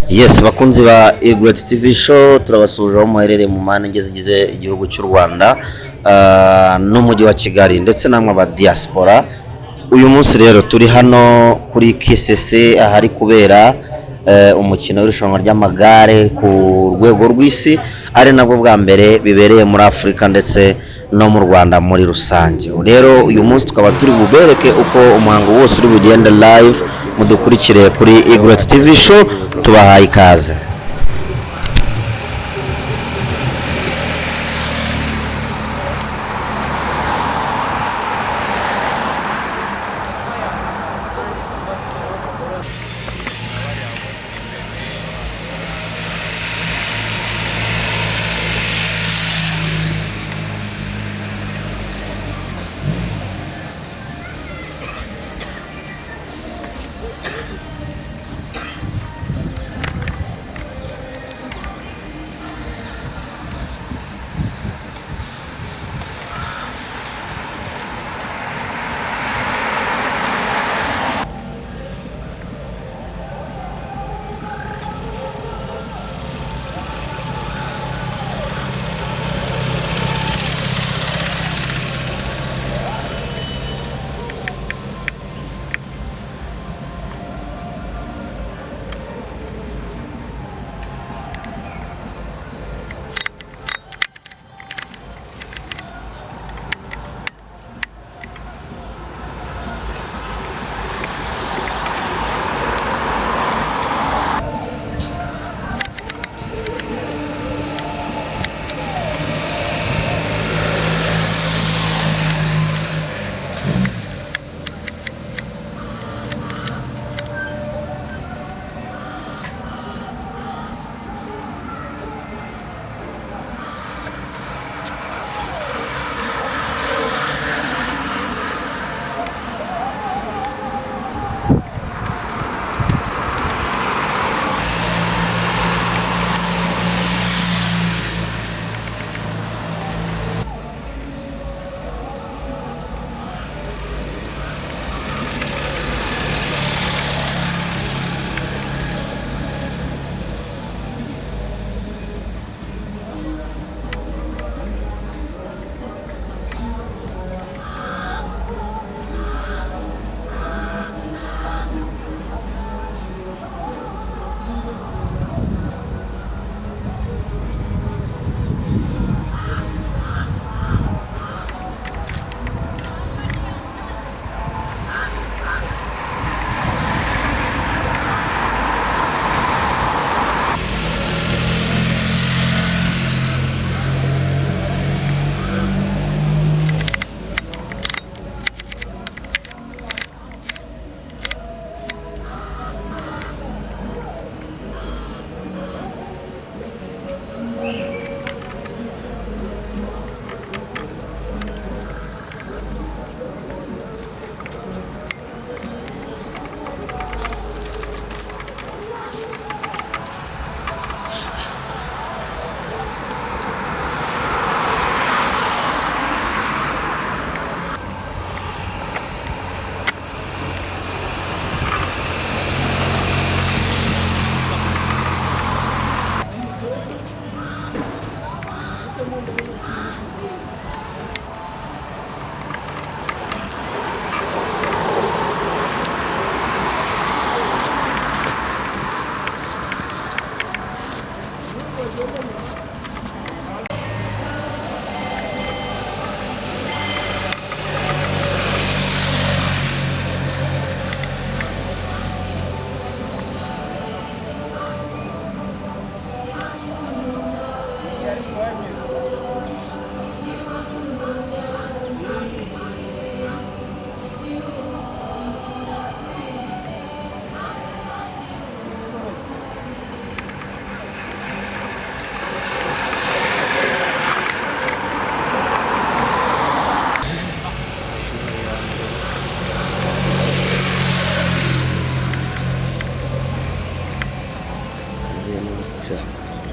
Yes, bakunzi ba Egret TV show turabasuje aho muherereye mu mpande zigize igihugu cy'u Rwanda n'umujyi wa Kigali ndetse namwe aba diaspora. Uyu munsi rero turi hano kuri KCC ahari kubera umukino w'irushanwa ry'amagare ku rwego rw'isi, ari nabwo bwa mbere bibereye muri Afurika ndetse no mu Rwanda muri rusange. Rero uyu munsi tukaba turi bubereke uko umuhango wose uri bugende live. Mudukurikire kuri Egret TV show, tubahaye ikaze.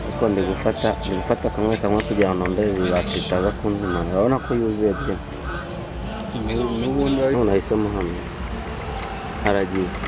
Kuko ndi gufata kamwe kugira ngo mbezi batitaza kunzimana. Urabona ko yuzuye bye. None ahisemo hano haragize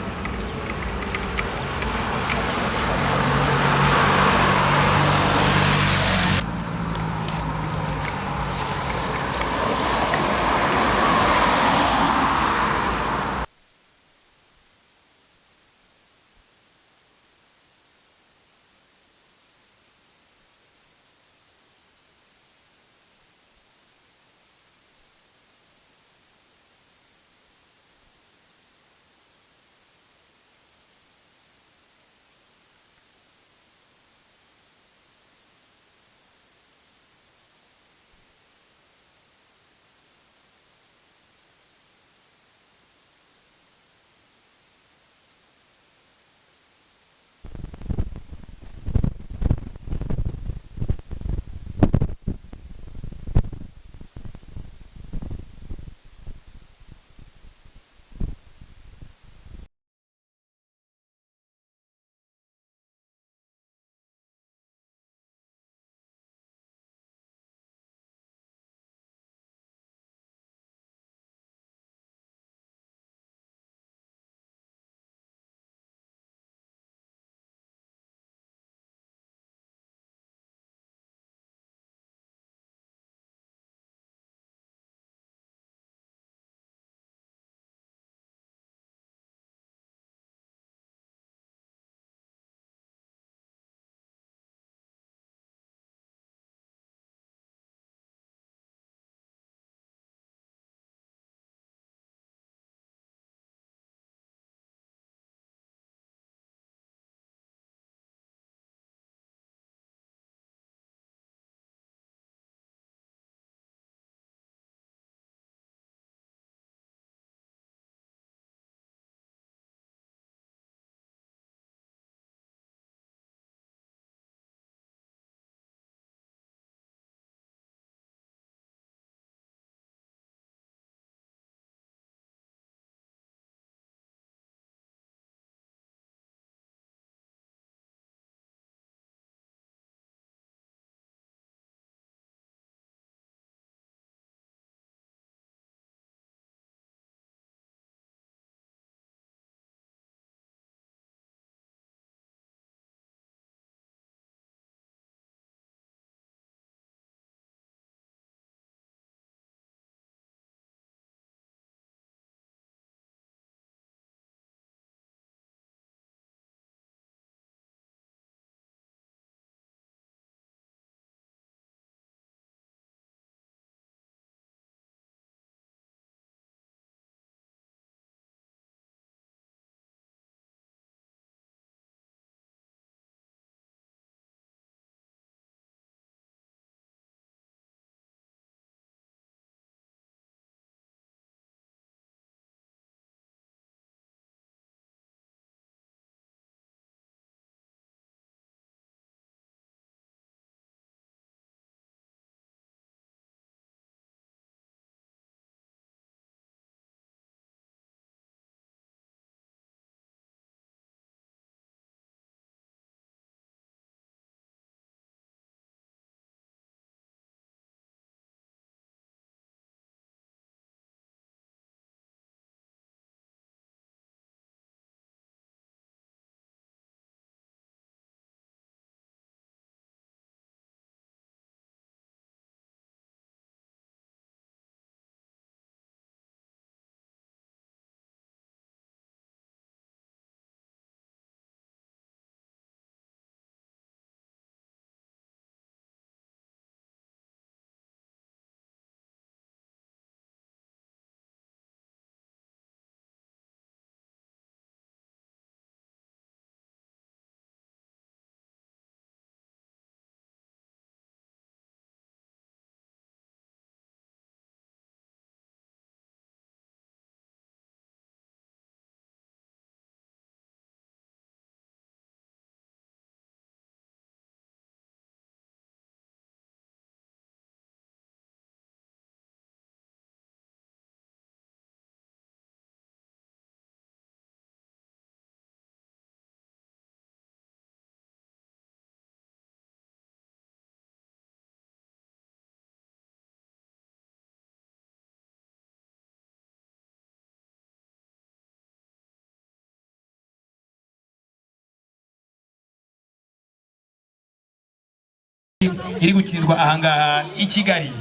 iri gukinirwa ahangaha i Kigali.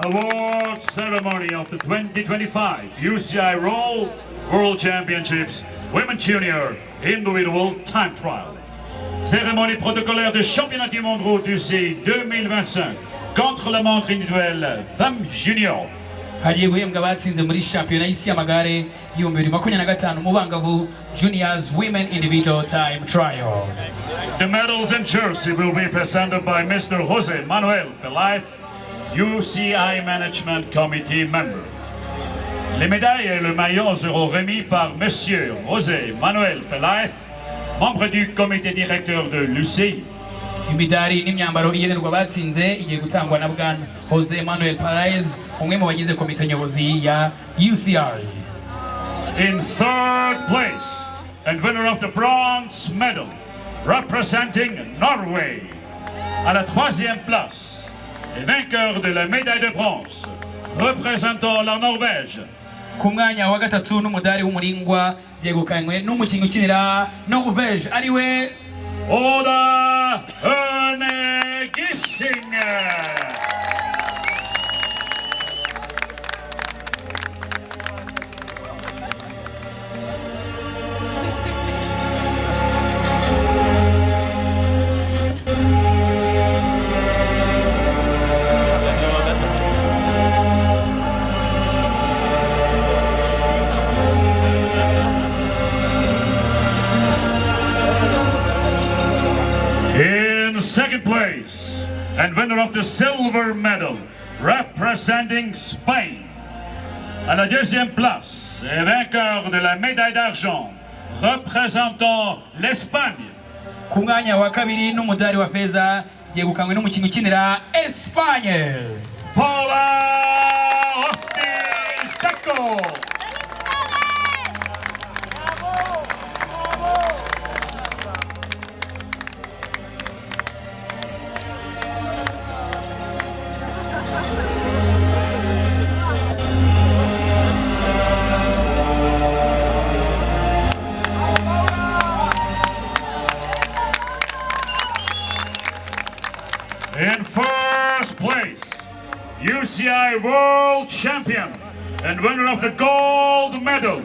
Award ceremony of the 2025 UCI Roll World Championships Women Junior Individual Time Trial. Cérémonie protocolaire de championnat du monde route UCI 2025 contre la montre individuelle Femmes Junior. Hagiye guhembwa abatsinze muri shampiyona y'isi y'amagare y'ibihumbi 2025 mu bangavu Juniors Women Individual Time Trial. The medals and jersey will be presented by Mr. Jose Manuel Pelaez, UCI Management Committee member. Les médailles et le maillot seront remis par Monsieur José Manuel Pelaez, membre du comité directeur de l'UCI. Imidari n'imyambaro igenerwa abatsinze igiye gutangwa na bwana Jose Manuel Pelaez, umwe mu bagize komite nyobozi ya UCI. In third place and winner of the bronze medal representing Norway. À la troisième place, et vainqueur de la médaille de bronze représentant la Norvège. Ku mwanya wa gatatu n'umudari w'umuringwa byegukanywe n'umukinnyi ukinira Norvège ariwe Oda Gising. In second place and winner of the silver medal representing Spain. À la deuxième place et vainqueur de la médaille d'argent représentant l'Espagne. Ku mwanya wa kabiri n'umudari wa feza byegukanywe n'umukinnyi ukinira Espagne. Paula Oftis-Taco. In first place, UCI World Champion and winner of the gold medal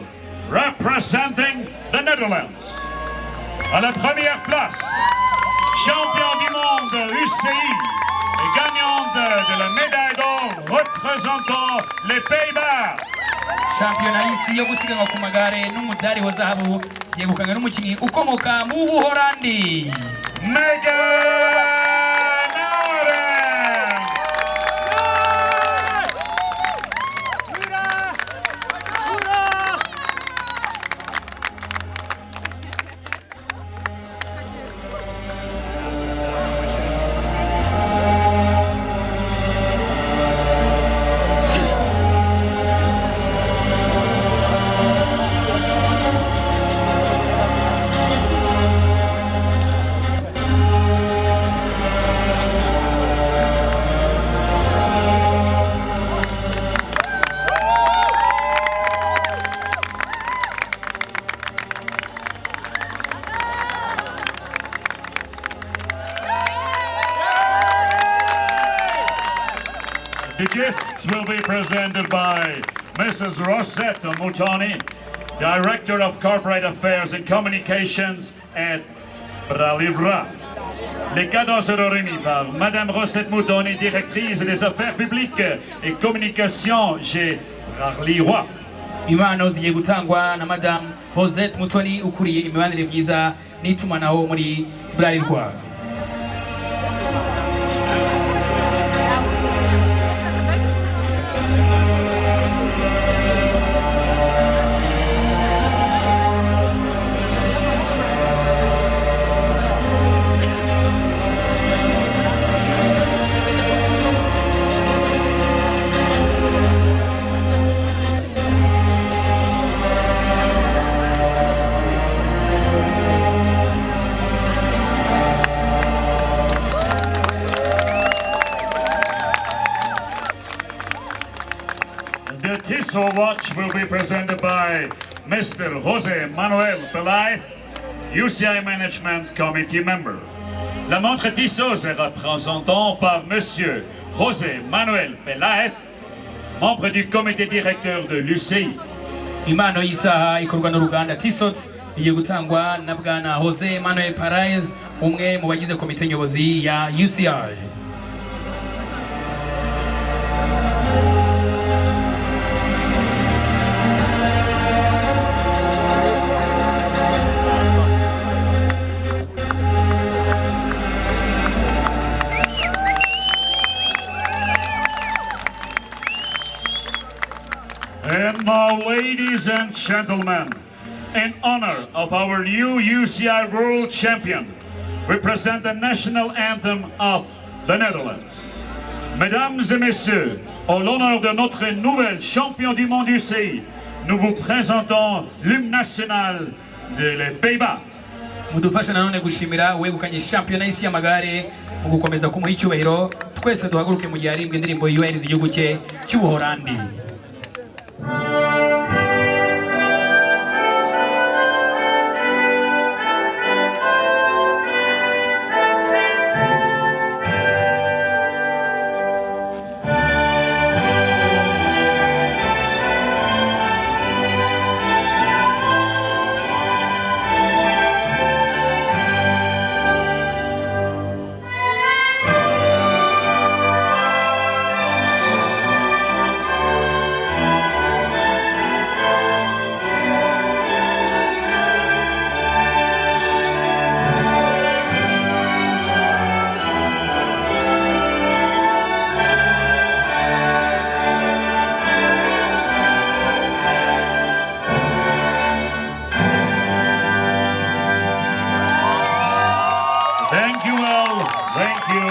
representing the Netherlands. À la première place, champion du monde UCI et gagnante de la médaille d'or représentant les Pays-Bas. Shampiyona y'isi yo gusiganwa ku magare n'umudari wa zahabu yegukanywe n'umukinnyi ukomoka mu Buholandi. Megan. The gifts will be presented by Mrs. Rosette Mutoni, Director of Corporate Affairs and Communications at Bralivra. Les cadeaux seront remis par Madame Rosette Mutoni, Directrice des Affaires Publiques et Communications chez Bralivra. Impano zigiye gutangwa na Madame Rosette Mutoni ukuriye imibanire myiza n'itumanaho muri Bralivra. Castle Watch will be presented by Mr. José Manuel Pelaez, UCI Management Committee member. La montre tisseuse est représentée par Monsieur José Manuel Pelaez, membre du comité directeur de l'UCI. Impano y'isaha ikorwa n'uruganda Tissot igiye gutangwa na bwana José Manuel Pelaez, umwe mu bagize komite nyobozi ya UCI. And now, ladies and gentlemen, in honor of our new UCI World Champion, we present the national anthem of the Netherlands. Mesdames et messieurs, en l'honneur de notre nouvel champion du monde UCI, nous vous présentons l'hymne national des Pays-Bas. Mudufasha nanone gushimira wegukanye shampiyona y'isi y'amagare mu gukomeza kumuha icyubahiro. Twese duhaguruke mu gihe arimbwa indirimbo yubahiriza igihugu cye cy'Ubuholandi. Thank you all. Thank you.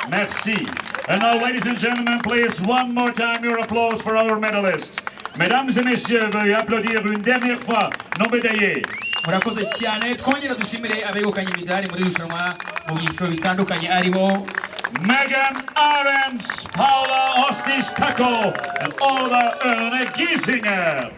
Merci. And now, ladies and gentlemen, please, one more time, your applause for our medalists. Mesdames et messieurs, veuillez applaudir une dernière fois nos médaillés. Murakoze cyane, twongera dushimire abegukanye imidari muri rushanwa mu byiciro bitandukanye aribo Megan Arends, Paula Ostis Taco, and Ola Erne Giesinger.